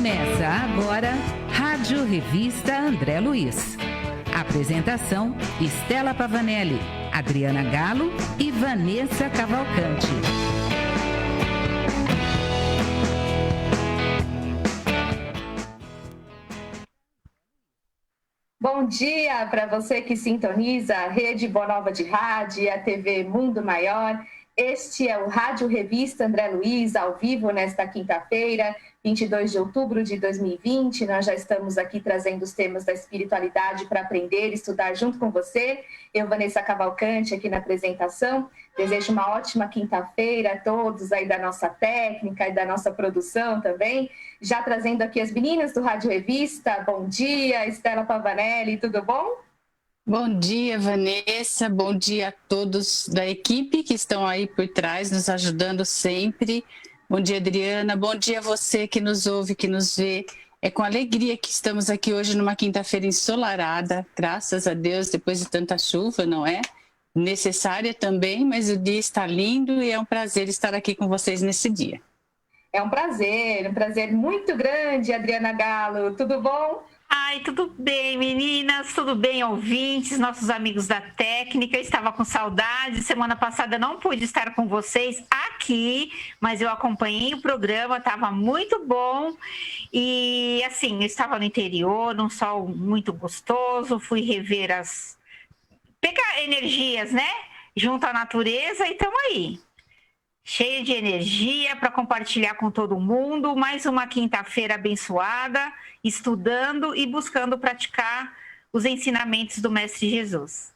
Começa agora Rádio Revista André Luiz. Apresentação: Estela Pavanelli, Adriana Galo e Vanessa Cavalcante. Bom dia para você que sintoniza a Rede Boa Nova de Rádio e a TV Mundo Maior. Este é o Rádio Revista André Luiz, ao vivo nesta quinta-feira, 22 de outubro de 2020. Nós já estamos aqui trazendo os temas da espiritualidade para aprender e estudar junto com você. Eu, Vanessa Cavalcante, aqui na apresentação. Desejo uma ótima quinta-feira a todos aí da nossa técnica e da nossa produção também. Já trazendo aqui as meninas do Rádio Revista. Bom dia, Estela Pavanelli, tudo bom? Bom dia, Vanessa. Bom dia a todos da equipe que estão aí por trás, nos ajudando sempre. Bom dia, Adriana. Bom dia a você que nos ouve, que nos vê. É com alegria que estamos aqui hoje numa quinta-feira ensolarada, graças a Deus, depois de tanta chuva, não é? Necessária também, mas o dia está lindo e é um prazer estar aqui com vocês nesse dia. É um prazer muito grande, Adriana Galo. Tudo bom? Ai, tudo bem, meninas, tudo bem, ouvintes, nossos amigos da técnica. Eu estava com saudade, semana passada não pude estar com vocês aqui, mas eu acompanhei o programa, estava muito bom. E assim, eu estava no interior, num sol muito gostoso, fui rever pegar energias, né, junto à natureza e estamos aí. Cheio de energia para compartilhar com todo mundo. Mais uma quinta-feira abençoada, estudando e buscando praticar os ensinamentos do Mestre Jesus.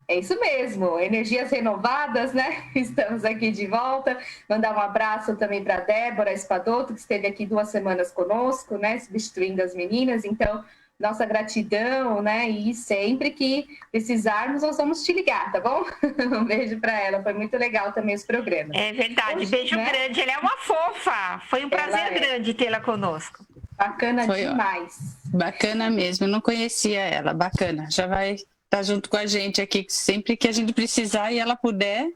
É isso mesmo, energias renovadas, né? Estamos aqui de volta. Mandar um abraço também para a Débora Espadoto, que esteve aqui 2 semanas conosco, né? Substituindo as meninas. Então, nossa gratidão, né? E sempre que precisarmos, nós vamos te ligar, tá bom? Um beijo para ela, foi muito legal também os programas. É verdade, hoje, beijo, né? Grande, ela é uma fofa, foi um prazer grande tê-la conosco. Bacana demais. Bacana mesmo, eu não conhecia ela, bacana. Já vai estar junto com a gente aqui, sempre que a gente precisar e ela puder,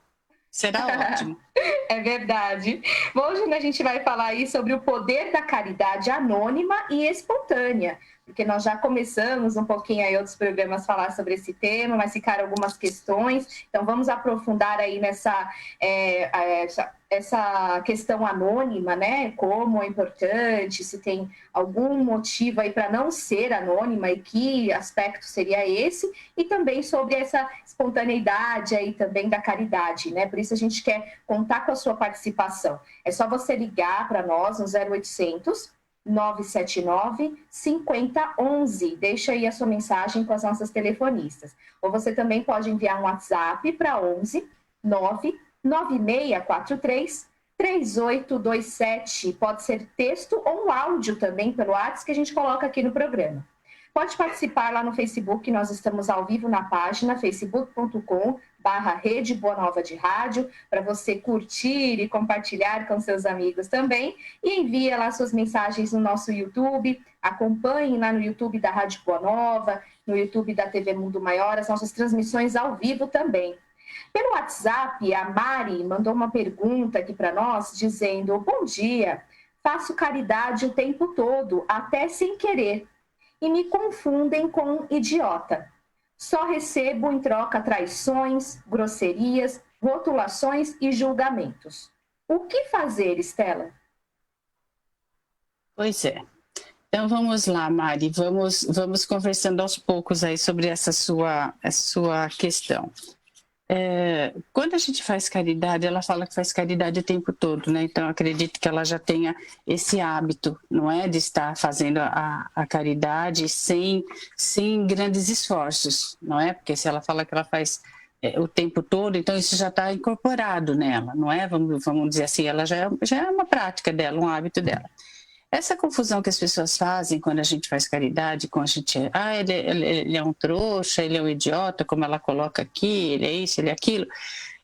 será ótimo. É verdade. Bom, hoje a gente vai falar aí sobre o poder da caridade anônima e espontânea, porque nós já começamos um pouquinho aí outros programas a falar sobre esse tema, mas ficaram algumas questões, então vamos aprofundar aí essa questão anônima, né? Como é importante, se tem algum motivo aí para não ser anônima e que aspecto seria esse, e também sobre essa espontaneidade aí também da caridade, né? Por isso a gente quer contar com a sua participação. É só você ligar para nós no 0800 979 5011. Deixa aí a sua mensagem com as nossas telefonistas. Ou você também pode enviar um WhatsApp para 11 99643 3827. Pode ser texto ou um áudio também pelo WhatsApp que a gente coloca aqui no programa. Pode participar lá no Facebook, nós estamos ao vivo na página facebook.com/Rede Boa Nova de Rádio, para você curtir e compartilhar com seus amigos também. E envia lá suas mensagens no nosso YouTube, acompanhe lá no YouTube da Rádio Boa Nova, no YouTube da TV Mundo Maior, as nossas transmissões ao vivo também. Pelo WhatsApp, a Mari mandou uma pergunta aqui para nós, dizendo: bom dia, faço caridade o tempo todo, até sem querer, e me confundem com idiota. Só recebo em troca traições, grosserias, rotulações e julgamentos. O que fazer, Estela? Pois é. Então vamos lá, Mari, vamos conversando aos poucos aí sobre essa sua questão. Quando a gente faz caridade, ela fala que faz caridade o tempo todo, né? Então acredito que ela já tenha esse hábito, não é, de estar fazendo a caridade sem grandes esforços, não é? Porque se ela fala que ela faz o tempo todo, então isso já está incorporado nela, não é? Vamos dizer assim, ela já é uma prática dela, um hábito dela. Essa confusão que as pessoas fazem quando a gente faz caridade, com a gente, ele é um trouxa, ele é um idiota, como ela coloca aqui, ele é isso, ele é aquilo.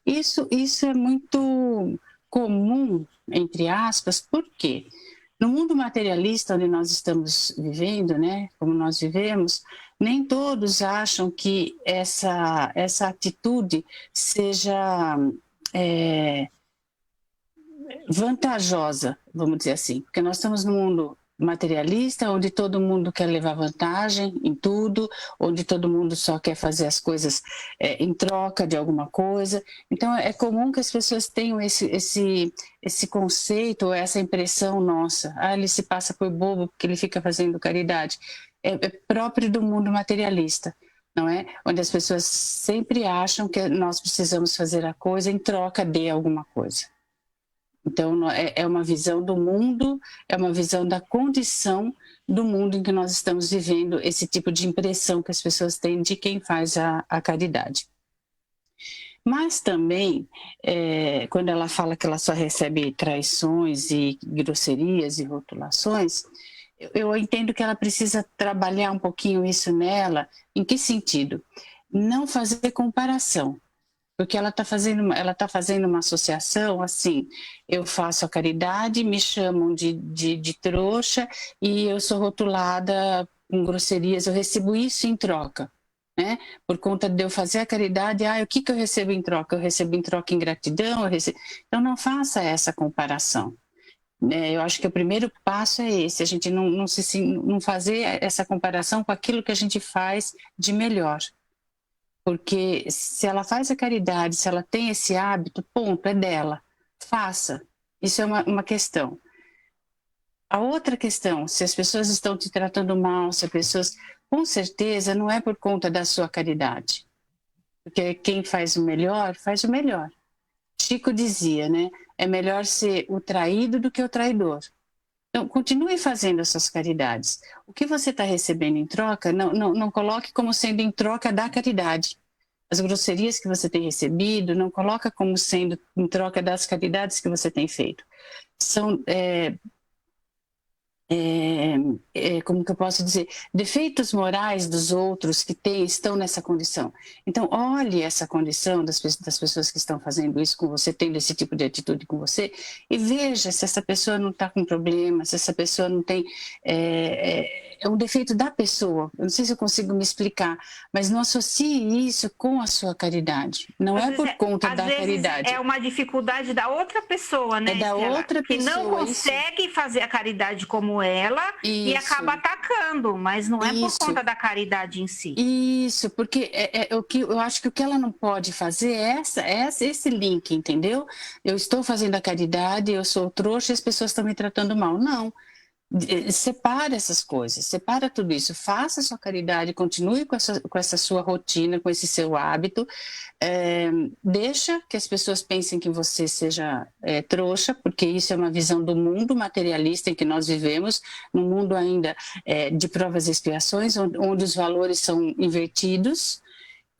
Isso é muito comum, entre aspas, por quê? No mundo materialista onde nós estamos vivendo, né, como nós vivemos, nem todos acham que essa atitude seja vantajosa, vamos dizer assim, porque nós estamos num mundo materialista, onde todo mundo quer levar vantagem em tudo, onde todo mundo só quer fazer as coisas em troca de alguma coisa. Então, é comum que as pessoas tenham esse conceito, essa impressão nossa. Ele se passa por bobo porque ele fica fazendo caridade. É próprio do mundo materialista, não é? Onde as pessoas sempre acham que nós precisamos fazer a coisa em troca de alguma coisa. Então, é uma visão do mundo, é uma visão da condição do mundo em que nós estamos vivendo, esse tipo de impressão que as pessoas têm de quem faz a caridade. Mas também, quando ela fala que ela só recebe traições e grosserias e rotulações, eu entendo que ela precisa trabalhar um pouquinho isso nela. Em que sentido? Não fazer comparação. Porque ela está fazendo uma associação assim, eu faço a caridade, me chamam de trouxa e eu sou rotulada com grosserias, eu recebo isso em troca, né? Por conta de eu fazer a caridade, o que eu recebo em troca? Eu recebo em troca ingratidão? Então não faça essa comparação. Eu acho que o primeiro passo é esse, a gente não fazer essa comparação com aquilo que a gente faz de melhor. Porque se ela faz a caridade, se ela tem esse hábito, ponto, é dela. Faça. Isso é uma questão. A outra questão, se as pessoas estão te tratando mal, se as pessoas... Com certeza não é por conta da sua caridade. Porque quem faz o melhor, faz o melhor. Chico dizia, né? É melhor ser o traído do que o traidor. Então, continue fazendo as suas caridades. O que você está recebendo em troca, não coloque como sendo em troca da caridade. As grosserias que você tem recebido, não coloca como sendo em troca das caridades que você tem feito. São, como que eu posso dizer, defeitos morais dos outros que estão nessa condição. Então, olhe essa condição das pessoas que estão fazendo isso com você, tendo esse tipo de atitude com você, e veja se essa pessoa não está com problema, se essa pessoa não tem... É um defeito da pessoa. Eu não sei se eu consigo me explicar, mas não associe isso com a sua caridade. Não é por conta da caridade. É uma dificuldade da outra pessoa, né? É da outra pessoa. Que não consegue fazer a caridade como ela e acaba atacando, mas não é por conta da caridade em si. Isso, porque eu acho que o que ela não pode fazer é esse link, entendeu? Eu estou fazendo a caridade, eu sou trouxa e as pessoas estão me tratando mal. Não. Separa essas coisas, separa tudo isso, faça a sua caridade, continue com essa sua rotina, com esse seu hábito, deixa que as pessoas pensem que você seja trouxa, porque isso é uma visão do mundo materialista em que nós vivemos, num mundo ainda de provas e expiações, onde os valores são invertidos.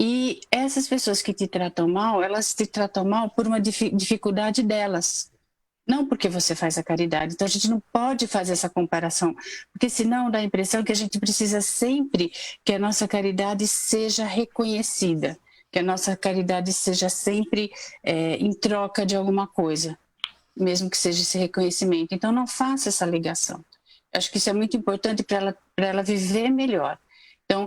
E essas pessoas que te tratam mal, elas te tratam mal por uma dificuldade delas. Não porque você faz a caridade. Então, a gente não pode fazer essa comparação, porque senão dá a impressão que a gente precisa sempre que a nossa caridade seja reconhecida, que a nossa caridade seja sempre em troca de alguma coisa, mesmo que seja esse reconhecimento. Então, não faça essa ligação. Eu acho que isso é muito importante para ela viver melhor. Então,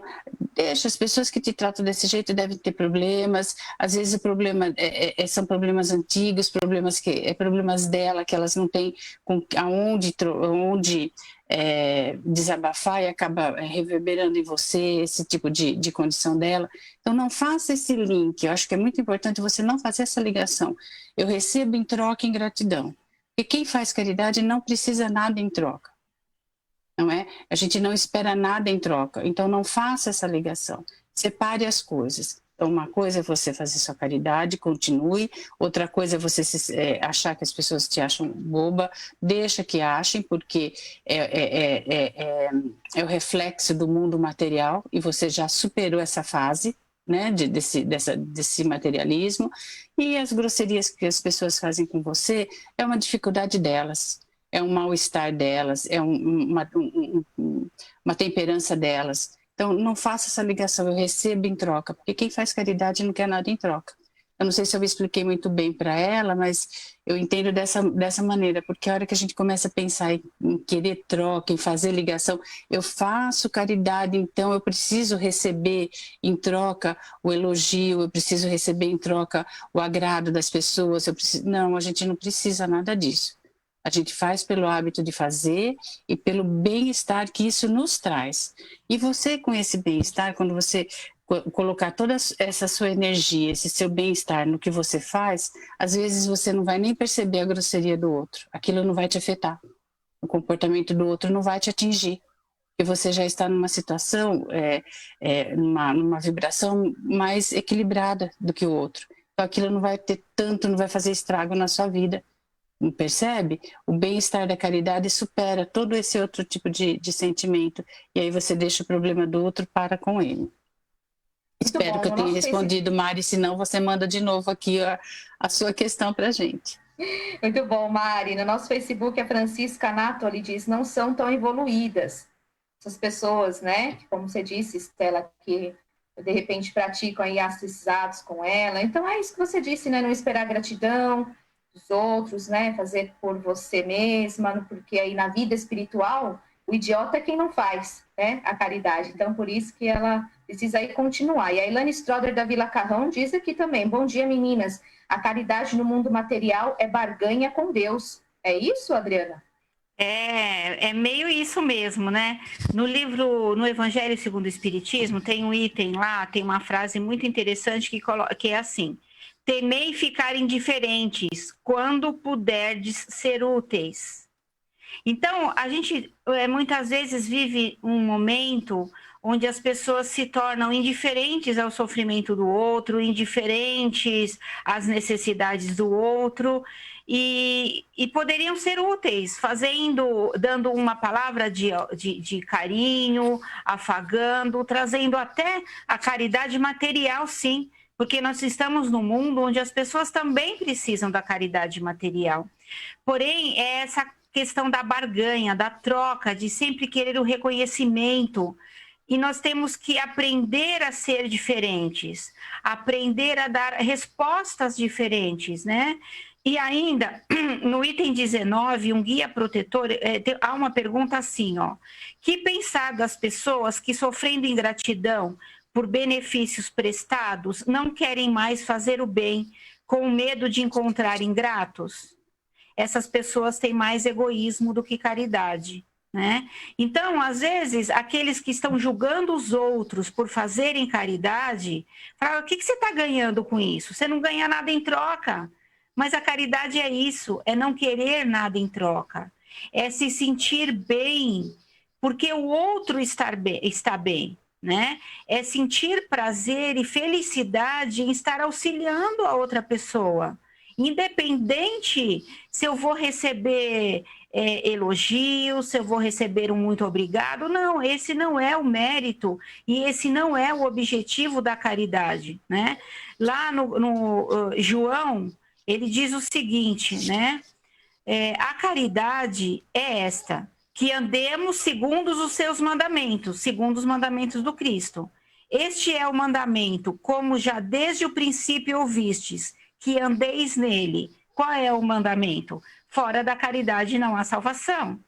deixa, as pessoas que te tratam desse jeito devem ter problemas, às vezes o problema são problemas antigos, problemas dela, que elas não têm aonde desabafar e acaba reverberando em você esse tipo de condição dela. Então, não faça esse link, eu acho que é muito importante você não fazer essa ligação. Eu recebo em troca ingratidão, porque quem faz caridade não precisa nada em troca. Não é? A gente não espera nada em troca, então não faça essa ligação, separe as coisas. Então, uma coisa é você fazer sua caridade, continue, outra coisa é você achar que as pessoas te acham boba, deixa que achem, porque é o reflexo do mundo material e você já superou essa fase, né, desse materialismo, e as grosserias que as pessoas fazem com você é uma dificuldade delas. É um mal-estar delas, é uma temperança delas. Então, não faça essa ligação, eu recebo em troca, porque quem faz caridade não quer nada em troca. Eu não sei se eu me expliquei muito bem para ela, mas eu entendo dessa maneira, porque a hora que a gente começa a pensar em querer troca, em fazer ligação, eu faço caridade, então eu preciso receber em troca o elogio, eu preciso receber em troca o agrado das pessoas, não, a gente não precisa nada disso. A gente faz pelo hábito de fazer e pelo bem-estar que isso nos traz. E você, com esse bem-estar, quando você colocar toda essa sua energia, esse seu bem-estar no que você faz, às vezes você não vai nem perceber a grosseria do outro. Aquilo não vai te afetar. O comportamento do outro não vai te atingir. Porque você já está numa situação, numa vibração mais equilibrada do que o outro. Então aquilo não vai ter tanto, não vai fazer estrago na sua vida. Percebe? O bem-estar da caridade supera todo esse outro tipo de sentimento. E aí você deixa o problema do outro para com ele. Espero que eu tenha respondido, Mari. Se não, você manda de novo aqui a sua questão para a gente. Muito bom, Mari. No nosso Facebook, a Francisca Natoli diz, não são tão evoluídas. Essas pessoas, né? Como você disse, Estela, que de repente praticam aí esses atos com ela. Então é isso que você disse, né? Não esperar gratidão dos outros, né? Fazer por você mesma, porque aí na vida espiritual o idiota é quem não faz, né? A caridade. Então por isso que ela precisa aí continuar. E a Ilane Stroder da Vila Carrão diz aqui também, bom dia meninas, a caridade no mundo material é barganha com Deus. É isso, Adriana? É meio isso mesmo, né? No livro, no Evangelho segundo o Espiritismo, tem um item lá, tem uma frase muito interessante que é assim: temei ficar indiferentes quando puderdes ser úteis. Então, a gente muitas vezes vive um momento onde as pessoas se tornam indiferentes ao sofrimento do outro, indiferentes às necessidades do outro, e poderiam ser úteis, dando uma palavra de carinho, afagando, trazendo até a caridade material, sim, porque nós estamos num mundo onde as pessoas também precisam da caridade material. Porém, é essa questão da barganha, da troca, de sempre querer o reconhecimento. E nós temos que aprender a ser diferentes, aprender a dar respostas diferentes, né? E ainda, no item 19, um guia protetor, há uma pergunta assim, ó. Que pensar das pessoas que, sofrendo ingratidão por benefícios prestados, não querem mais fazer o bem, com medo de encontrar ingratos? Essas pessoas têm mais egoísmo do que caridade, né? Então, às vezes, aqueles que estão julgando os outros por fazerem caridade, falam, o que você está ganhando com isso? Você não ganha nada em troca. Mas a caridade é isso, é não querer nada em troca. É se sentir bem, porque o outro está bem, né? É sentir prazer e felicidade em estar auxiliando a outra pessoa. Independente se eu vou receber elogios, se eu vou receber um muito obrigado, não, esse não é o mérito e esse não é o objetivo da caridade, né? Lá no João, ele diz o seguinte, né? A caridade é esta, que andemos segundo os seus mandamentos, segundo os mandamentos do Cristo. Este é o mandamento, como já desde o princípio ouvistes, que andeis nele. Qual é o mandamento? Fora da caridade não há salvação,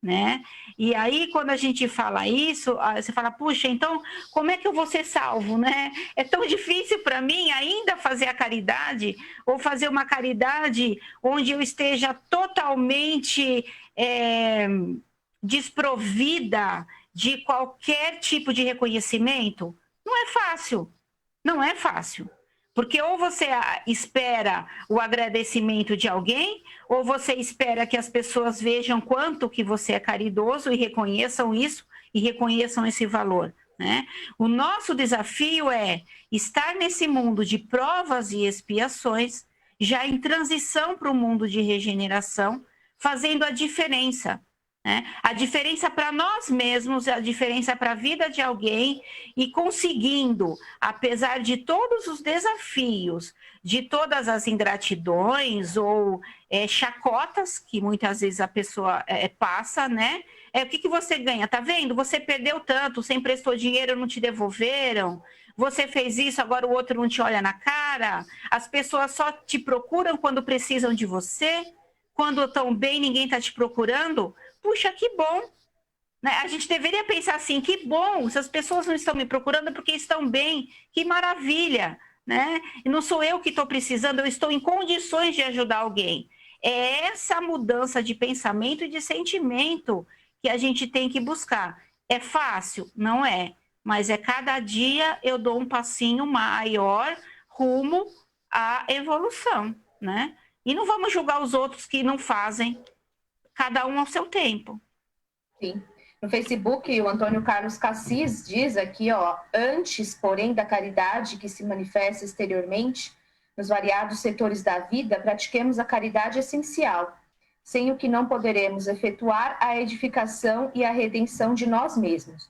né? E aí, quando a gente fala isso, você fala, puxa, então, como é que eu vou ser salvo, né? É tão difícil para mim ainda fazer a caridade, ou fazer uma caridade onde eu esteja totalmente desprovida de qualquer tipo de reconhecimento? Não é fácil, não é fácil. Porque ou você espera o agradecimento de alguém, ou você espera que as pessoas vejam quanto que você é caridoso e reconheçam isso e reconheçam esse valor, né? O nosso desafio é estar nesse mundo de provas e expiações, já em transição para o mundo de regeneração, fazendo a diferença. Né? A diferença para nós mesmos, a diferença para a vida de alguém e conseguindo, apesar de todos os desafios, de todas as ingratidões ou chacotas que muitas vezes a pessoa passa, né? O que você ganha? Tá vendo? Você perdeu tanto, você emprestou dinheiro, não te devolveram, você fez isso, agora o outro não te olha na cara, as pessoas só te procuram quando precisam de você, quando estão bem, ninguém está te procurando. Puxa, que bom, né? A gente deveria pensar assim, que bom, se as pessoas não estão me procurando é porque estão bem, que maravilha, né? E não sou eu que estou precisando, eu estou em condições de ajudar alguém. É essa mudança de pensamento e de sentimento que a gente tem que buscar. É fácil? Não é. Mas cada dia eu dou um passinho maior rumo à evolução, né? E não vamos julgar os outros que não fazem, cada um ao seu tempo. Sim. No Facebook, o Antônio Carlos Cassis diz aqui, ó, antes, porém, da caridade que se manifesta exteriormente, nos variados setores da vida, pratiquemos a caridade essencial, sem o que não poderemos efetuar a edificação e a redenção de nós mesmos.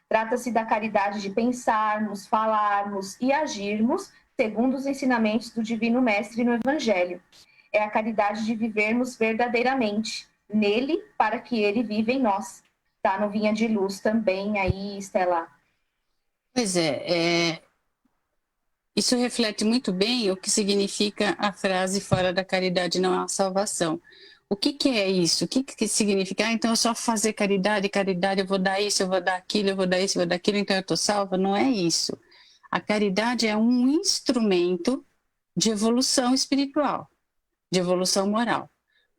Trata-se da caridade de pensarmos, falarmos e agirmos segundo os ensinamentos do Divino Mestre no Evangelho. É a caridade de vivermos verdadeiramente nele, para que ele viva em nós. Tá no Vinha de Luz também, aí, Estela. Pois isso reflete muito bem o que significa a frase fora da caridade não há salvação. O que é isso? O que significa? Então é só fazer caridade, eu vou dar isso, eu vou dar aquilo, eu vou dar isso, eu vou dar aquilo, então eu estou salva? Não é isso. A caridade é um instrumento de evolução espiritual, de evolução moral.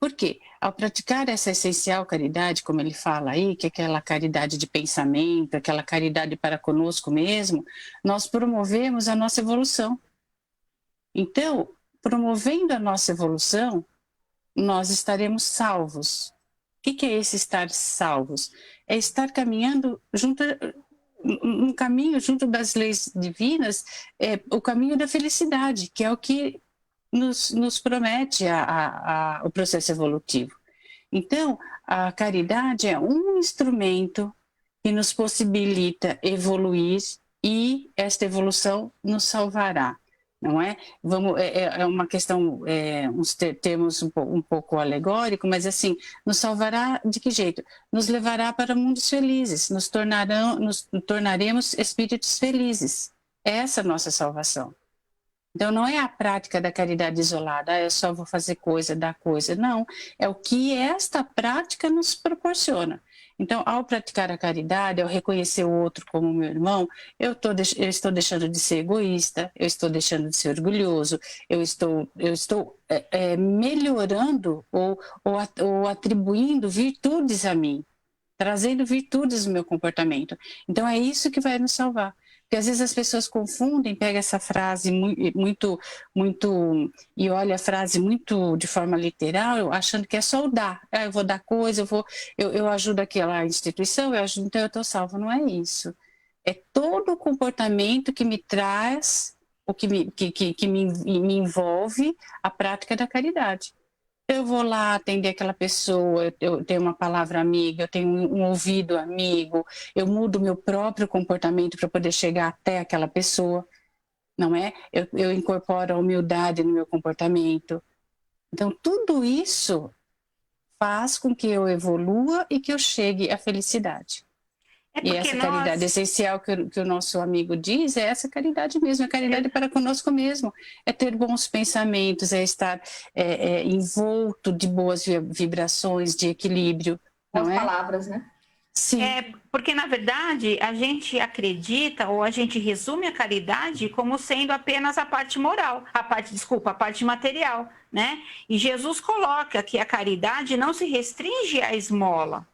Por quê? Ao praticar essa essencial caridade, como ele fala aí, que é aquela caridade de pensamento, aquela caridade para conosco mesmo, nós promovemos a nossa evolução. Então, promovendo a nossa evolução, nós estaremos salvos. O que é esse estar salvos? É estar caminhando um caminho junto das leis divinas, o caminho da felicidade, que é o que nos promete o processo evolutivo. Então, a caridade é um instrumento que nos possibilita evoluir e esta evolução nos salvará, não é? É uma questão, uns termos um pouco alegórico, mas assim, nos salvará de que jeito? Nos levará para mundos felizes, nos tornaremos espíritos felizes. Essa é a nossa salvação. Então, não é a prática da caridade isolada, eu só vou fazer coisa, dar coisa. Não, é o que esta prática nos proporciona. Então, ao praticar a caridade, ao reconhecer o outro como meu irmão, eu estou deixando de ser egoísta, eu estou deixando de ser orgulhoso, eu estou melhorando ou atribuindo virtudes a mim, trazendo virtudes no meu comportamento. Então, é isso que vai nos salvar. Porque às vezes as pessoas confundem, pegam essa frase muito, e olha a frase muito de forma literal, achando que é só o dar. Eu vou dar coisa, eu ajudo aquela instituição, então eu estou salvo. Não é isso. É todo o comportamento que me traz, que me envolve a prática da caridade. Eu vou lá atender aquela pessoa, eu tenho uma palavra amiga, eu tenho um ouvido amigo, eu mudo meu próprio comportamento para poder chegar até aquela pessoa, não é? Eu incorporo a humildade no meu comportamento. Então, tudo isso faz com que eu evolua e que eu chegue à felicidade. E essa caridade essencial que o nosso amigo diz é essa caridade mesmo, é caridade para conosco mesmo, é ter bons pensamentos, é estar envolto de boas vibrações, de equilíbrio. Boas palavras, né? Sim. Porque, na verdade, a gente acredita ou a gente resume a caridade como sendo apenas a parte moral, a parte material, né? E Jesus coloca que a caridade não se restringe à esmola,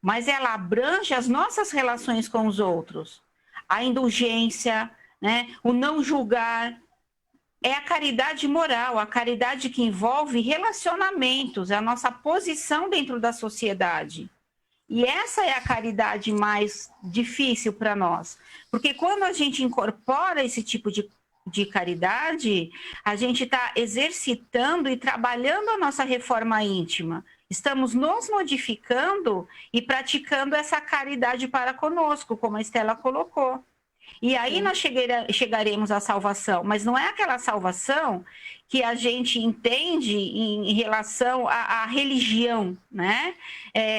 mas ela abrange as nossas relações com os outros. A indulgência, né? O não julgar. É a caridade moral, a caridade que envolve relacionamentos, a nossa posição dentro da sociedade. E essa é a caridade mais difícil para nós. Porque quando a gente incorpora esse tipo de caridade, a gente está exercitando e trabalhando a nossa reforma íntima. Estamos nos modificando e praticando essa caridade para conosco, como a Estela colocou. E aí nós chegaremos à salvação, mas não é aquela salvação que a gente entende em relação à religião, né?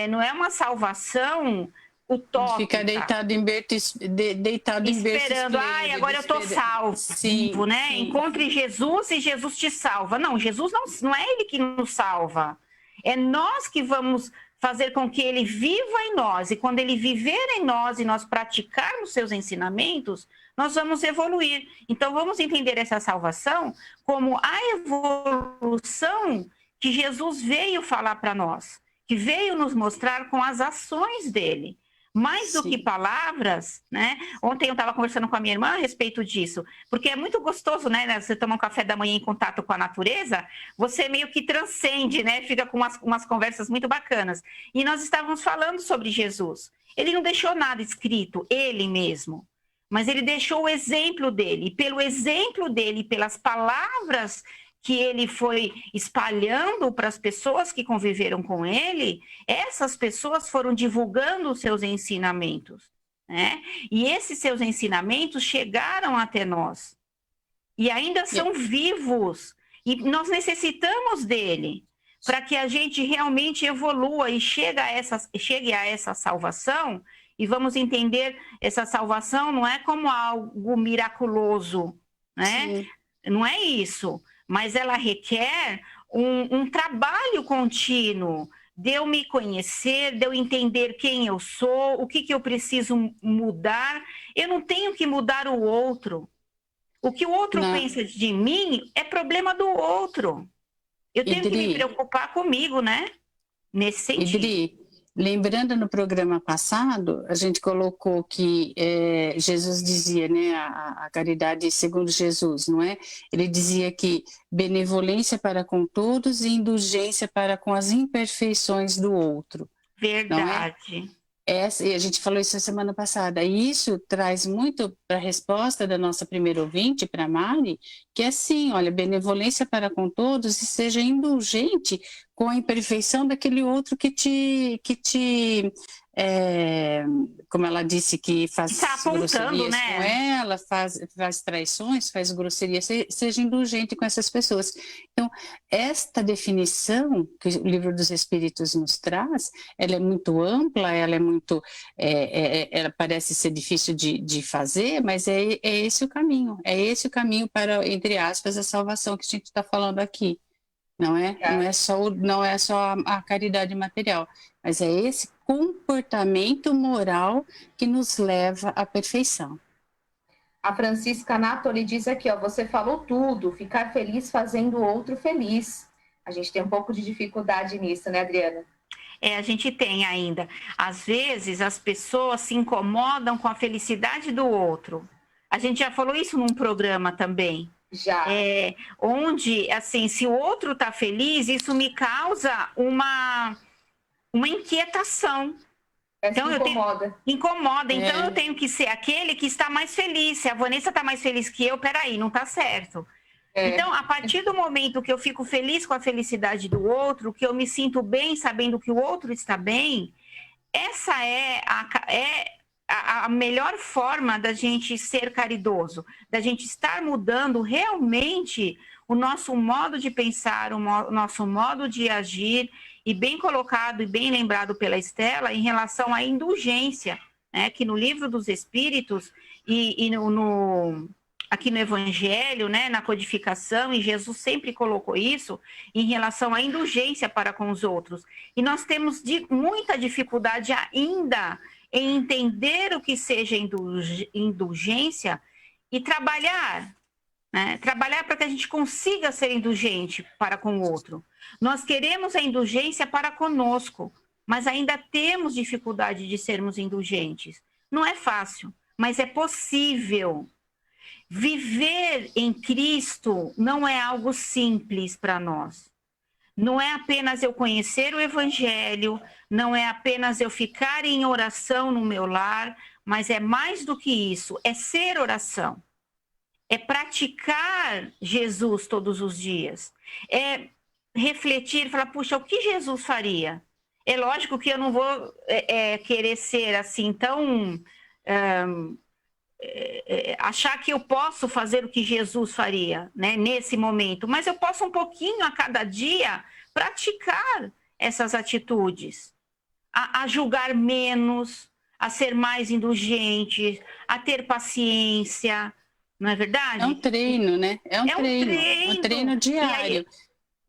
Não é uma salvação utópica. Ficar deitado em berço esperando, agora eu estou salvo, sim, né? Sim. Encontre Jesus e Jesus te salva. Não, Jesus não é ele que nos salva. É nós que vamos fazer com que ele viva em nós. E quando ele viver em nós e nós praticarmos seus ensinamentos, nós vamos evoluir. Então, vamos entender essa salvação como a evolução que Jesus veio falar para nós, que veio nos mostrar com as ações dele. Mais do que palavras, né? Ontem eu estava conversando com a minha irmã a respeito disso, porque é muito gostoso, né? Você toma um café da manhã em contato com a natureza, você meio que transcende, né? Fica com umas conversas muito bacanas. E nós estávamos falando sobre Jesus. Ele não deixou nada escrito, ele mesmo, mas ele deixou o exemplo dele. E pelo exemplo dele, pelas palavras que ele foi espalhando para as pessoas que conviveram com ele, essas pessoas foram divulgando os seus ensinamentos, né? E esses seus ensinamentos chegaram até nós. E ainda são vivos. E nós necessitamos dele para que a gente realmente evolua e chegue a essa salvação. E vamos entender, essa salvação não é como algo miraculoso, né? Sim. Não é isso. Mas ela requer um trabalho contínuo de eu me conhecer, de eu entender quem eu sou, o que eu preciso mudar. Eu não tenho que mudar o outro. O que o outro pensa de mim é problema do outro. Eu tenho que me preocupar comigo, né? Nesse sentido. Idri, lembrando no programa passado, a gente colocou que Jesus dizia, né, a caridade segundo Jesus, não é? Ele dizia que benevolência para com todos e indulgência para com as imperfeições do outro. Verdade. E a gente falou isso a semana passada, e isso traz muito para a resposta da nossa primeira ouvinte, para a Mari, que é assim, olha, benevolência para com todos e seja indulgente com a imperfeição daquele outro que te como ela disse, que faz grosserias, né, com ela, faz traições, faz grosserias, seja indulgente com essas pessoas. Então, esta definição que o Livro dos Espíritos nos traz, ela é muito ampla, ela é muito, ela parece ser difícil de fazer, mas é esse o caminho para, entre aspas, a salvação que a gente está falando aqui. Não é só a caridade material, mas é esse comportamento moral que nos leva à perfeição. A Francisca Natoli diz aqui, ó, você falou tudo, ficar feliz fazendo o outro feliz. A gente tem um pouco de dificuldade nisso, né, Adriana? A gente tem ainda. Às vezes as pessoas se incomodam com a felicidade do outro. A gente já falou isso num programa também. Já. Onde, assim, se o outro está feliz, isso me causa uma inquietação. Então, incomoda. Então, eu tenho que ser aquele que está mais feliz. Se a Vanessa está mais feliz que eu, peraí, não está certo. Então, a partir do momento que eu fico feliz com a felicidade do outro, que eu me sinto bem sabendo que o outro está bem, essa é a melhor forma da gente ser caridoso, da gente estar mudando realmente o nosso modo de pensar, o nosso modo de agir, e bem colocado e bem lembrado pela Estela em relação à indulgência, né, que no Livro dos Espíritos e aqui no Evangelho, né, na codificação, e Jesus sempre colocou isso em relação à indulgência para com os outros. E nós temos muita dificuldade ainda em entender o que seja indulgência e trabalhar, né? Trabalhar para que a gente consiga ser indulgente para com o outro. Nós queremos a indulgência para conosco, mas ainda temos dificuldade de sermos indulgentes. Não é fácil, mas é possível. Viver em Cristo não é algo simples para nós. Não é apenas eu conhecer o Evangelho, não é apenas eu ficar em oração no meu lar, mas é mais do que isso, é ser oração. É praticar Jesus todos os dias. É refletir, falar, puxa, o que Jesus faria? É lógico que eu não vou querer ser assim tão... achar que eu posso fazer o que Jesus faria, né, nesse momento, mas eu posso um pouquinho a cada dia praticar essas atitudes, a julgar menos, a ser mais indulgente, a ter paciência, não é verdade? É um treino, né? É um treino diário.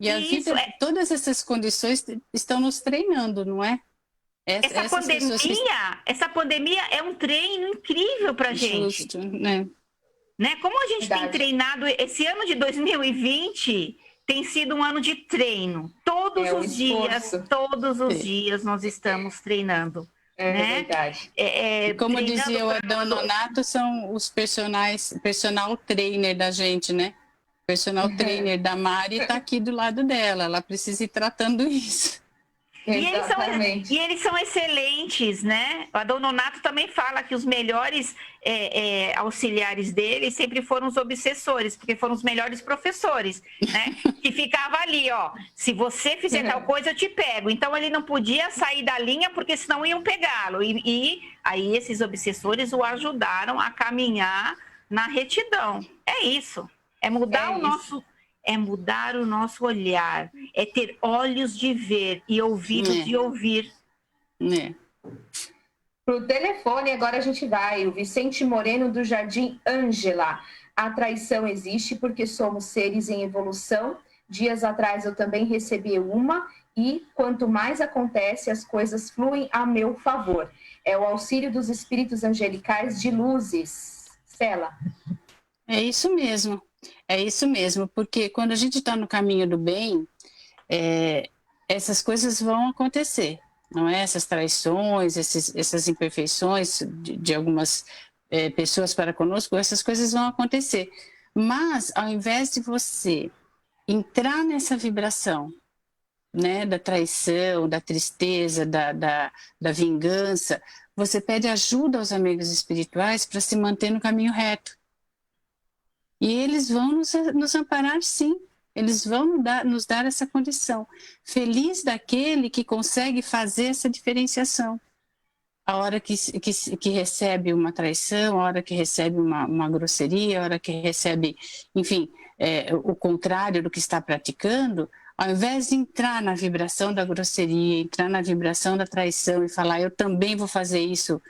E a vida, todas essas condições estão nos treinando, não é? Essa pandemia é um treino incrível para a gente. Justo, né? Como a gente tem treinado esse ano de 2020, tem sido um ano de treino. Todos os dias nós estamos treinando. Né? Verdade. Como dizia o Adão Nonato, são os personal trainer da gente, né? Personal trainer da Mari está aqui do lado dela, ela precisa ir tratando isso. E eles são excelentes, né? O Adão Nonato também fala que os melhores auxiliares dele sempre foram os obsessores, porque foram os melhores professores, né? Que ficava ali, ó, se você fizer tal coisa, eu te pego. Então ele não podia sair da linha, porque senão iam pegá-lo. E aí esses obsessores o ajudaram a caminhar na retidão. É isso. É mudar o nosso olhar, é ter olhos de ver e ouvidos de ouvir. Para o telefone, agora a gente vai. O Vicente Moreno, do Jardim Ângela. A traição existe porque somos seres em evolução. Dias atrás eu também recebi uma e quanto mais acontece, as coisas fluem a meu favor. É o auxílio dos espíritos angelicais de luzes. Stella. É isso mesmo. É isso mesmo, porque quando a gente está no caminho do bem, essas coisas vão acontecer, não é? Essas traições, essas imperfeições de algumas pessoas para conosco, essas coisas vão acontecer. Mas, ao invés de você entrar nessa vibração, né, da traição, da tristeza, da vingança, você pede ajuda aos amigos espirituais para se manter no caminho reto. E eles vão nos amparar, sim. Eles vão nos dar essa condição. Feliz daquele que consegue fazer essa diferenciação. A hora que recebe uma traição, a hora que recebe uma grosseria, a hora que recebe, enfim, o contrário do que está praticando, ao invés de entrar na vibração da grosseria, entrar na vibração da traição e falar, eu também vou fazer isso,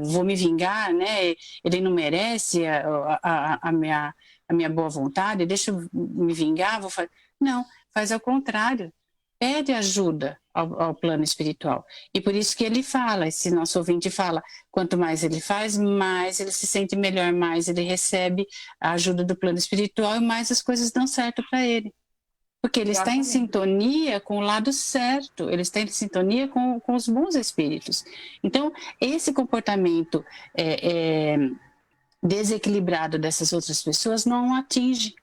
vou me vingar, né? Ele não merece a minha boa vontade, deixa eu me vingar, não, faz ao contrário, pede ajuda ao plano espiritual. E por isso que ele fala, esse nosso ouvinte fala, quanto mais ele faz, mais ele se sente melhor, mais ele recebe a ajuda do plano espiritual e mais as coisas dão certo para ele. Porque ele está em sintonia com o lado certo, ele está em sintonia com os bons espíritos. Então, esse comportamento desequilibrado dessas outras pessoas não atinge,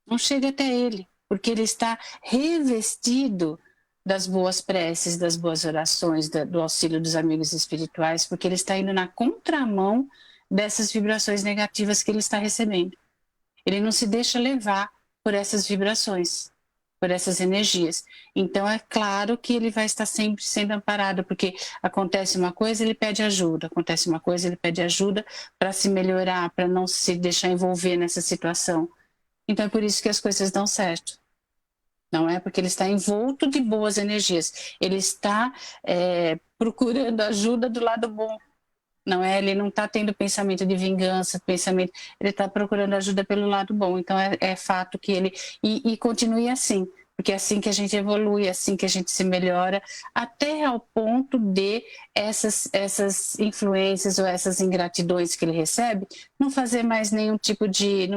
não chega até ele, porque ele está revestido das boas preces, das boas orações, do auxílio dos amigos espirituais, porque ele está indo na contramão dessas vibrações negativas que ele está recebendo. Ele não se deixa levar por essas vibrações, por essas energias. Então, é claro que ele vai estar sempre sendo amparado, porque acontece uma coisa, ele pede ajuda, acontece uma coisa, ele pede ajuda para se melhorar, para não se deixar envolver nessa situação. Então, é por isso que as coisas dão certo. Não é porque ele está envolto de boas energias, ele está procurando ajuda do lado bom. Não é? Ele não está tendo pensamento de vingança, ele está procurando ajuda pelo lado bom. Então é fato que ele e continue assim, porque é assim que a gente evolui, é assim que a gente se melhora, até ao ponto de essas influências ou essas ingratidões que ele recebe não fazer mais não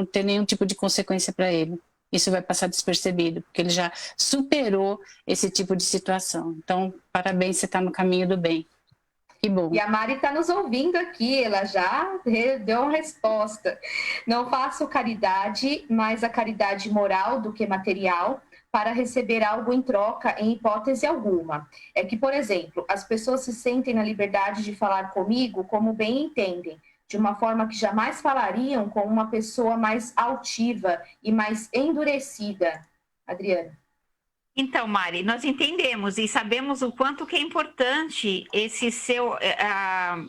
ter nenhum tipo de consequência para ele. Isso vai passar despercebido, porque ele já superou esse tipo de situação. Então, parabéns, você está no caminho do bem. Que bom. E a Mari está nos ouvindo aqui, ela já deu uma resposta. Não faço caridade, mais a caridade moral do que material, para receber algo em troca, em hipótese alguma. É que, por exemplo, as pessoas se sentem na liberdade de falar comigo como bem entendem, de uma forma que jamais falariam com uma pessoa mais altiva e mais endurecida. Adriana. Então, Mari, nós entendemos e sabemos o quanto que é importante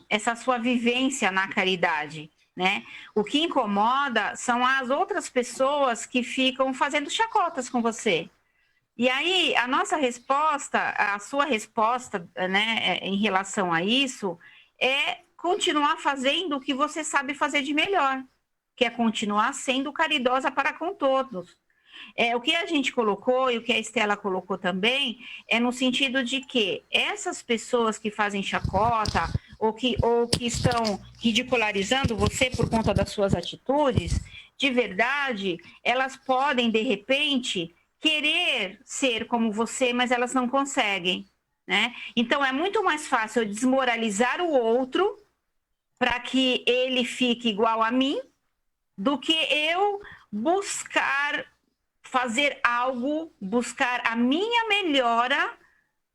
essa sua vivência na caridade, né? O que incomoda são as outras pessoas que ficam fazendo chacotas com você. E aí, a nossa resposta, a sua resposta, né, em relação a isso, é continuar fazendo o que você sabe fazer de melhor, que é continuar sendo caridosa para com todos. O que a gente colocou e o que a Stella colocou também é no sentido de que essas pessoas que fazem chacota ou que estão ridicularizando você por conta das suas atitudes, de verdade, elas podem, de repente, querer ser como você, mas elas não conseguem, né? Então, é muito mais fácil eu desmoralizar o outro para que ele fique igual a mim, do que eu buscar fazer algo, buscar a minha melhora,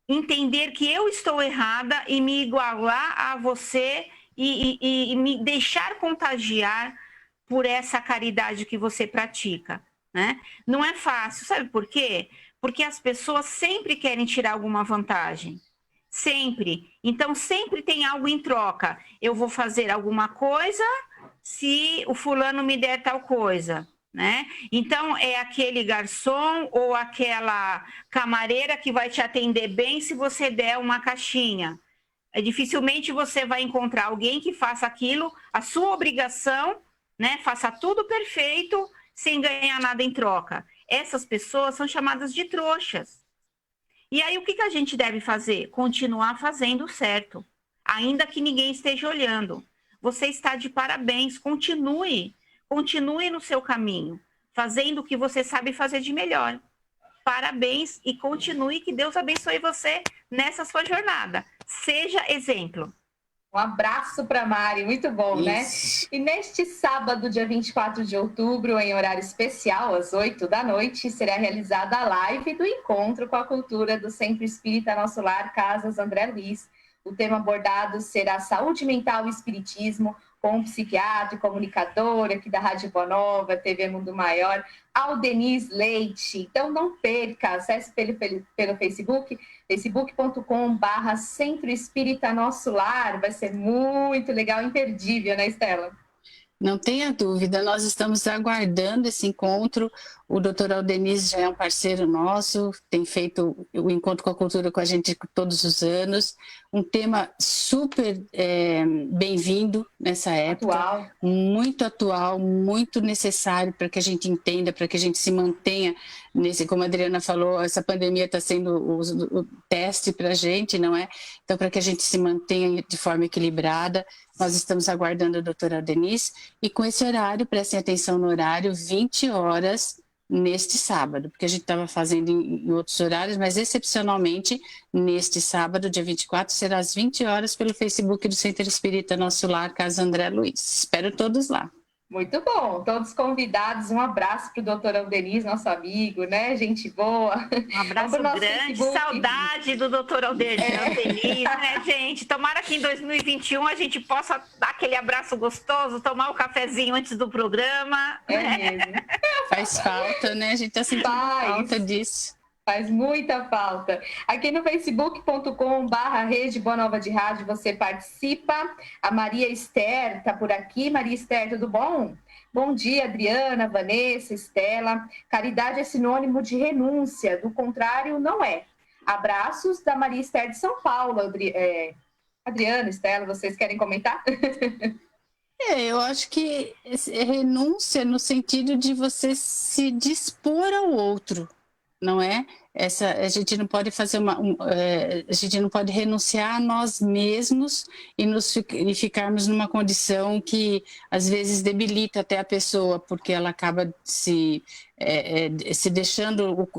entender que eu estou errada e me igualar a você e me deixar contagiar por essa caridade que você pratica, né? Não é fácil, sabe por quê? Porque as pessoas sempre querem tirar alguma vantagem. Sempre. Então, sempre tem algo em troca. Eu vou fazer alguma coisa se o fulano me der tal coisa, né? Então, é aquele garçom ou aquela camareira que vai te atender bem se você der uma caixinha. Dificilmente você vai encontrar alguém que faça aquilo, a sua obrigação, né? Faça tudo perfeito, sem ganhar nada em troca. Essas pessoas são chamadas de trouxas. E aí, o que a gente deve fazer? Continuar fazendo certo, ainda que ninguém esteja olhando. Você está de parabéns, continue no seu caminho, fazendo o que você sabe fazer de melhor. Parabéns e continue, que Deus abençoe você nessa sua jornada. Seja exemplo. Um abraço para Mari, muito bom, né? E neste sábado, dia 24 de outubro, em horário especial, às 8 da noite, será realizada a live do Encontro com a Cultura do Centro Espírita Nosso Lar, Casas André Luiz. O tema abordado será Saúde Mental e Espiritismo, com um psiquiatra e comunicador aqui da Rádio Boa Nova, TV Mundo Maior, Aldenise Leite. Então não perca, acesse pelo Facebook, facebook.com/Centro Espírita Nosso Lar. Vai ser muito legal, imperdível, né, Estela? Não tenha dúvida, nós estamos aguardando esse encontro. O doutor Aldenise já é um parceiro nosso, tem feito o Encontro com a Cultura com a gente todos os anos. Um tema super bem-vindo nessa época, muito atual, muito necessário para que a gente entenda, para que a gente se mantenha nesse, como a Adriana falou, essa pandemia está sendo o teste para a gente, não é? Então, para que a gente se mantenha de forma equilibrada, nós estamos aguardando a doutora Denise, e com esse horário, prestem atenção no horário, 20 horas neste sábado, porque a gente estava fazendo em outros horários, mas excepcionalmente neste sábado, dia 24, será às 20 horas pelo Facebook do Centro Espírita Nosso Lar, Casa André Luiz. Espero todos lá. Muito bom, todos convidados. Um abraço para o doutor Aldenise, nosso amigo, né? Gente boa. Um abraço grande, Facebook. Saudade do doutor Aldenise, né, gente? Tomara que em 2021 a gente possa dar aquele abraço gostoso, tomar um cafezinho antes do programa. É mesmo. Faz falta, né? A gente está sentindo falta disso. Faz muita falta. Aqui no facebook.com/Rede Boa Nova de Rádio você participa. A Maria Esther está por aqui. Maria Esther, tudo bom? Bom dia, Adriana, Vanessa, Estela. Caridade é sinônimo de renúncia, do contrário, não é. Abraços da Maria Esther de São Paulo. Adriana, Estela, vocês querem comentar? Eu acho que renúncia no sentido de você se dispor ao outro. Não é? A gente não pode fazer a gente não pode renunciar a nós mesmos e ficarmos numa condição que às vezes debilita até a pessoa, porque ela acaba se deixando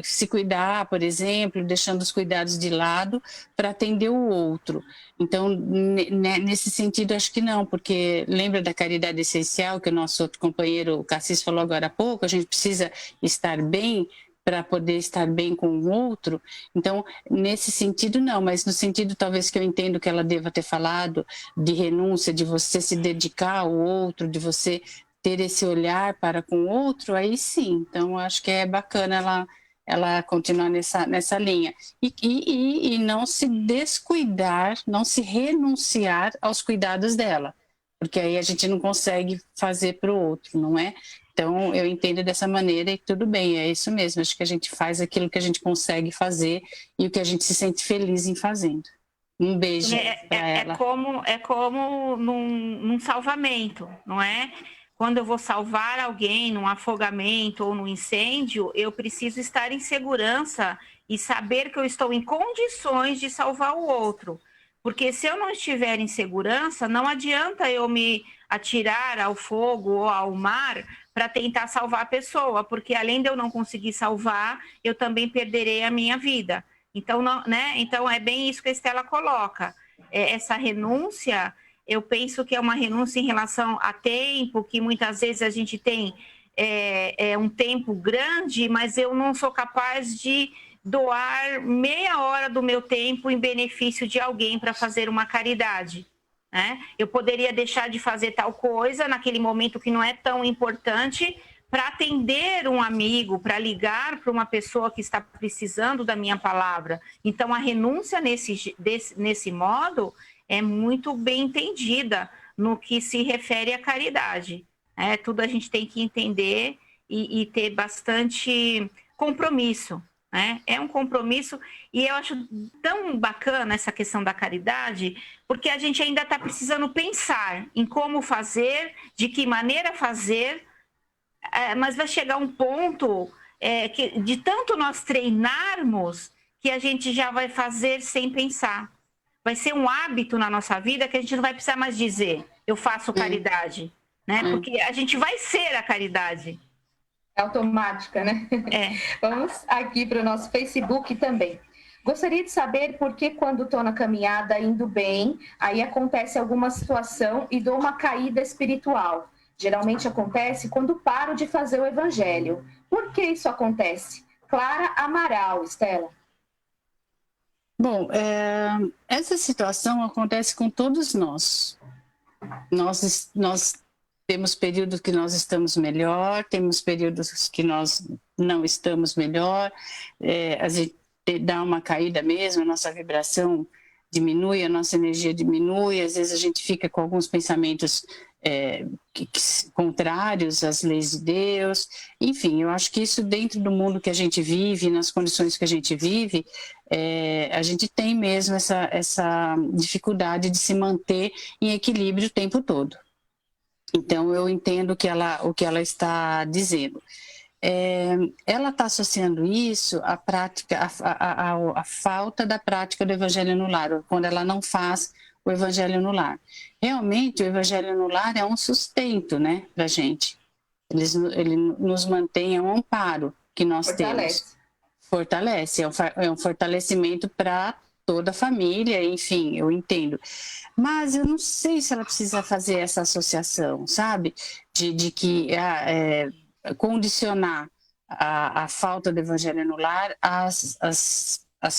se cuidar, por exemplo, deixando os cuidados de lado para atender o outro. Então, nesse sentido, acho que não, porque lembra da caridade essencial que o nosso outro companheiro, o Cassis, falou agora há pouco, a gente precisa estar bem para poder estar bem com o outro. Então, nesse sentido, não, mas no sentido talvez que eu entendo que ela deva ter falado de renúncia, de você se dedicar ao outro, de você ter esse olhar para com o outro, aí sim. Então, acho que é bacana ela continuar nessa linha. E não se descuidar, não se renunciar aos cuidados dela, porque aí a gente não consegue fazer para o outro, não é? Então, eu entendo dessa maneira e tudo bem, é isso mesmo. Acho que a gente faz aquilo que a gente consegue fazer e o que a gente se sente feliz em fazendo. Um beijo para ela. É como num salvamento, não é? Quando eu vou salvar alguém num afogamento ou num incêndio, eu preciso estar em segurança e saber que eu estou em condições de salvar o outro. Porque se eu não estiver em segurança, não adianta eu me atirar ao fogo ou ao mar para tentar salvar a pessoa, porque além de eu não conseguir salvar, eu também perderei a minha vida. Então, não, né? Então é bem isso que a Estela coloca. Essa renúncia, eu penso que é uma renúncia em relação a tempo, que muitas vezes a gente tem um tempo grande, mas eu não sou capaz de doar meia hora do meu tempo em benefício de alguém para fazer uma caridade. Né? Eu poderia deixar de fazer tal coisa naquele momento que não é tão importante para atender um amigo, para ligar para uma pessoa que está precisando da minha palavra. Então, a renúncia nesse modo é muito bem entendida no que se refere à caridade. Tudo a gente tem que entender e ter bastante compromisso. É um compromisso, e eu acho tão bacana essa questão da caridade, porque a gente ainda está precisando pensar em como fazer, de que maneira fazer, mas vai chegar um ponto que, de tanto nós treinarmos, que a gente já vai fazer sem pensar. Vai ser um hábito na nossa vida que a gente não vai precisar mais dizer, eu faço caridade, né? Porque a gente vai ser a caridade. É automática, né? Vamos aqui para o nosso Facebook também. Gostaria de saber por que quando estou na caminhada indo bem, aí acontece alguma situação e dou uma caída espiritual. Geralmente acontece quando paro de fazer o evangelho. Por que isso acontece? Clara Amaral, Estela. Bom, essa situação acontece com todos nós. Nós temos períodos que nós estamos melhor, temos períodos que nós não estamos melhor, a gente dá uma caída mesmo, a nossa vibração diminui, a nossa energia diminui, às vezes a gente fica com alguns pensamentos contrários às leis de Deus. Enfim, eu acho que isso dentro do mundo que a gente vive, nas condições que a gente vive, a gente tem mesmo essa dificuldade de se manter em equilíbrio o tempo todo. Então, eu entendo o que ela está dizendo. Ela está associando isso à prática, à falta da prática do evangelho no lar, quando ela não faz o evangelho no lar. Realmente, o evangelho no lar é um sustento, né, para a gente. Ele nos mantém, é um amparo que nós temos. Fortalece, é um fortalecimento para toda a família, enfim, eu entendo. Mas eu não sei se ela precisa fazer essa associação, sabe? De que condicionar a falta do evangelho no lar às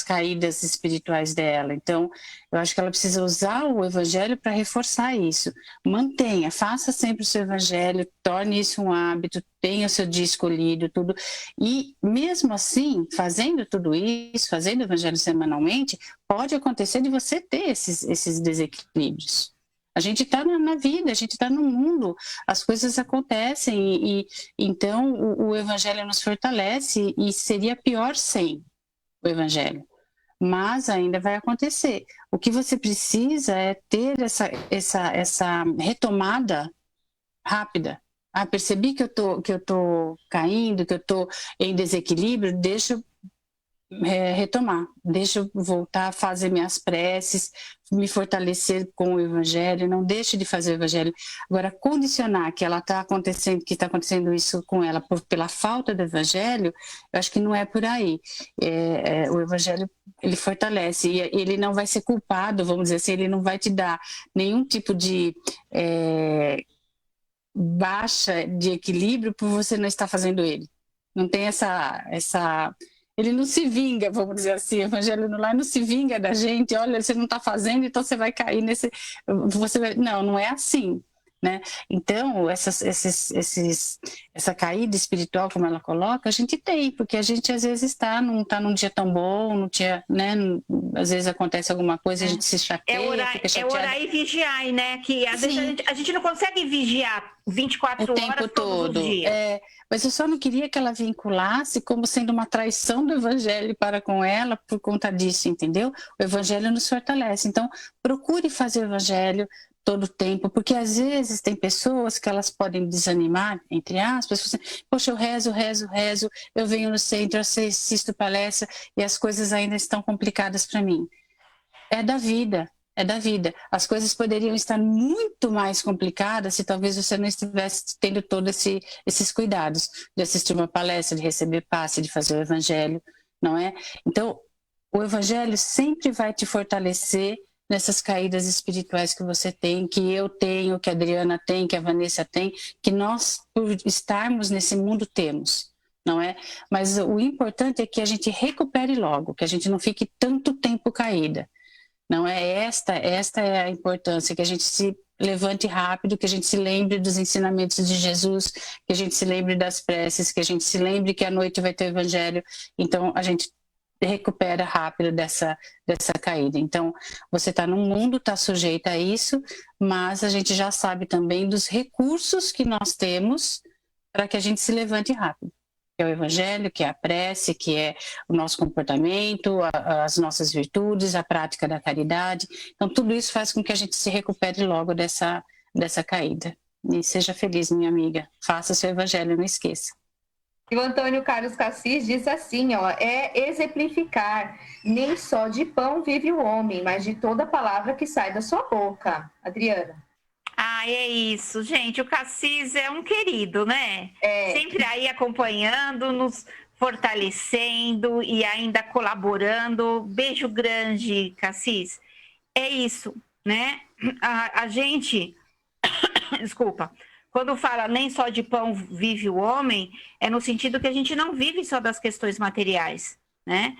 caídas espirituais dela. Então, eu acho que ela precisa usar o evangelho para reforçar isso. Mantenha, faça sempre o seu evangelho, torne isso um hábito, tenha o seu dia escolhido, tudo. E mesmo assim, fazendo tudo isso, fazendo o evangelho semanalmente, pode acontecer de você ter esses desequilíbrios. A gente está na vida, a gente está no mundo, as coisas acontecem e então o evangelho nos fortalece e seria pior sem o evangelho, mas ainda vai acontecer. O que você precisa é ter essa retomada rápida. Percebi que eu tô caindo, que eu tô em desequilíbrio, deixa eu retomar, deixa eu voltar a fazer minhas preces, me fortalecer com o evangelho, não deixe de fazer o evangelho. Agora, condicionar que está acontecendo isso com ela pela falta do evangelho, eu acho que não é por aí. O evangelho, ele fortalece, e ele não vai ser culpado, vamos dizer assim, ele não vai te dar nenhum tipo de baixa de equilíbrio por você não estar fazendo ele. Não tem ele não se vinga, vamos dizer assim, o evangelho no lar não se vinga da gente, olha, você não está fazendo, então você vai cair nesse... Não é assim, né? Então, essa caída espiritual, como ela coloca, a gente tem, porque a gente às vezes não está num dia tão bom, não tinha, né? Às vezes acontece alguma coisa, a gente se chateia, fica chateada. Orar e vigiar, né? Que às vezes a gente não consegue vigiar 24 horas todos os dias. Mas eu só não queria que ela vinculasse como sendo uma traição do evangelho para com ela por conta disso, entendeu? O evangelho nos fortalece. Então, procure fazer o evangelho todo o tempo, porque às vezes tem pessoas que elas podem desanimar, entre aspas, poxa, eu rezo, eu venho no centro, eu assisto palestra e as coisas ainda estão complicadas para mim. É da vida. É da vida. As coisas poderiam estar muito mais complicadas se talvez você não estivesse tendo todos esses cuidados de assistir uma palestra, de receber passe, de fazer o evangelho, não é? Então, o evangelho sempre vai te fortalecer nessas caídas espirituais que você tem, que eu tenho, que a Adriana tem, que a Vanessa tem, que nós, por estarmos nesse mundo, temos, não é? Mas o importante é que a gente recupere logo, que a gente não fique tanto tempo caída. Não é esta é a importância, que a gente se levante rápido, que a gente se lembre dos ensinamentos de Jesus, que a gente se lembre das preces, que a gente se lembre que à noite vai ter o evangelho. Então, a gente recupera rápido dessa caída. Então, você está no mundo, está sujeita a isso, mas a gente já sabe também dos recursos que nós temos para que a gente se levante rápido. Que é o evangelho, que é a prece, que é o nosso comportamento, as nossas virtudes, a prática da caridade. Então, tudo isso faz com que a gente se recupere logo dessa caída. E seja feliz, minha amiga. Faça seu evangelho, não esqueça. E o Antônio Carlos Cassis diz assim, ó, é exemplificar, nem só de pão vive o homem, mas de toda palavra que sai da sua boca. Adriana. Ah, é isso, gente. O Cassis é um querido, né? Sempre aí acompanhando, nos fortalecendo e ainda colaborando. Beijo grande, Cassis. É isso, né? A gente, desculpa, quando fala nem só de pão vive o homem, é no sentido que a gente não vive só das questões materiais, né?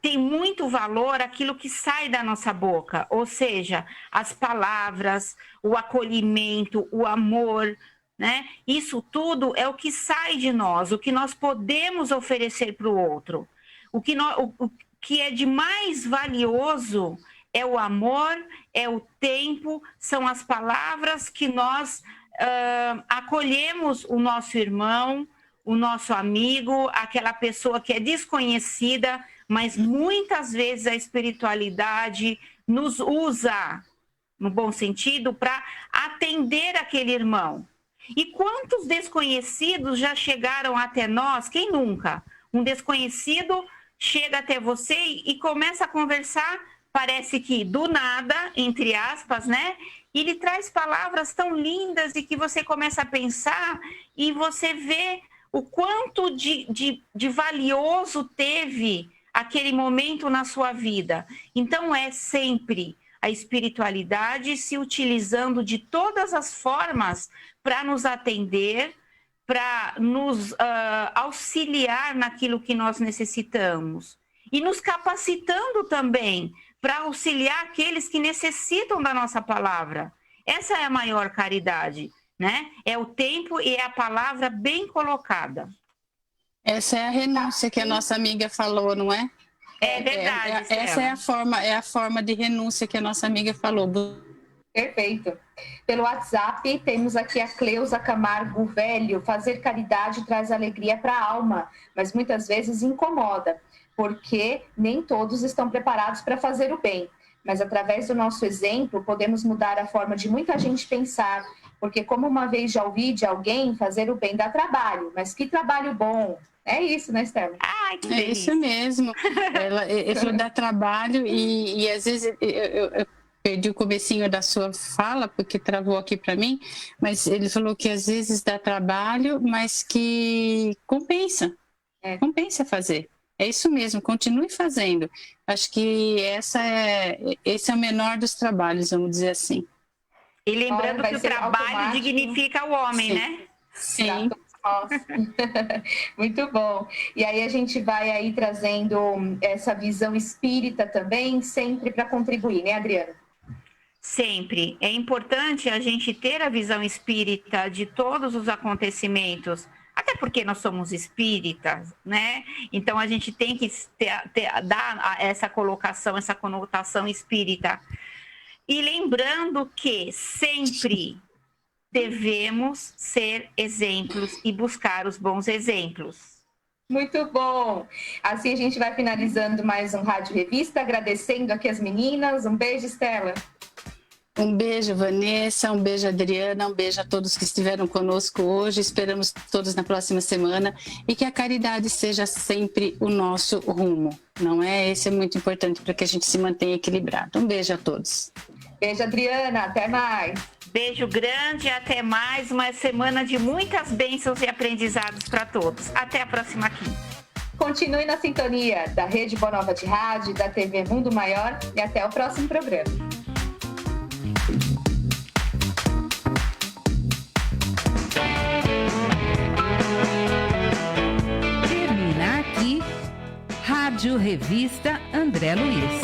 Tem muito valor aquilo que sai da nossa boca, ou seja, as palavras, o acolhimento, o amor, né? Isso tudo é o que sai de nós, o que nós podemos oferecer para o outro. O que é de mais valioso é o amor, é o tempo, são as palavras que nós acolhemos o nosso irmão, o nosso amigo, aquela pessoa que é desconhecida, mas muitas vezes a espiritualidade nos usa, no bom sentido, para atender aquele irmão. E quantos desconhecidos já chegaram até nós? Quem nunca? Um desconhecido chega até você e começa a conversar, parece que do nada, entre aspas, né? E ele traz palavras tão lindas e que você começa a pensar e você vê o quanto de valioso teve aquele momento na sua vida. Então, é sempre a espiritualidade se utilizando de todas as formas para nos atender, para nos auxiliar naquilo que nós necessitamos. E nos capacitando também para auxiliar aqueles que necessitam da nossa palavra. Essa é a maior caridade, né? É o tempo e é a palavra bem colocada. Essa é a renúncia que a nossa amiga falou, não é? É verdade. Essa é a forma de renúncia que a nossa amiga falou. Perfeito. Pelo WhatsApp, temos aqui a Cleusa Camargo Velho. Fazer caridade traz alegria para a alma, mas muitas vezes incomoda, porque nem todos estão preparados para fazer o bem. Mas através do nosso exemplo, podemos mudar a forma de muita gente pensar, porque como uma vez já ouvi de alguém, fazer o bem dá trabalho, mas que trabalho bom. É isso, né, Estela? Ai, que delícia. É isso mesmo. Ela dá trabalho e às vezes eu perdi o comecinho da sua fala, porque travou aqui para mim, mas ele falou que às vezes dá trabalho, mas que compensa. Compensa fazer. É isso mesmo, continue fazendo. Acho que esse é o menor dos trabalhos, vamos dizer assim. E lembrando que o trabalho dignifica o homem, Sim. né? Sim. Nossa. Muito bom. E aí a gente vai aí trazendo essa visão espírita também, sempre para contribuir, né, Adriana? Sempre. É importante a gente ter a visão espírita de todos os acontecimentos, até porque nós somos espíritas, né? Então a gente tem que dar essa colocação, essa conotação espírita. E lembrando que sempre devemos ser exemplos e buscar os bons exemplos. Muito bom! Assim a gente vai finalizando mais um Rádio Revista, agradecendo aqui as meninas. Um beijo, Estela. Um beijo, Vanessa, um beijo, Adriana, um beijo a todos que estiveram conosco hoje. Esperamos todos na próxima semana e que a caridade seja sempre o nosso rumo, não é? Esse é muito importante para que a gente se mantenha equilibrado. Um beijo a todos. Beijo, Adriana. Até mais. Beijo grande e até mais. Uma semana de muitas bênçãos e aprendizados para todos. Até a próxima quinta. Continue na sintonia da Rede Boa Nova de Rádio, da TV Mundo Maior e até o próximo programa. Termina aqui Rádio Revista André Luiz.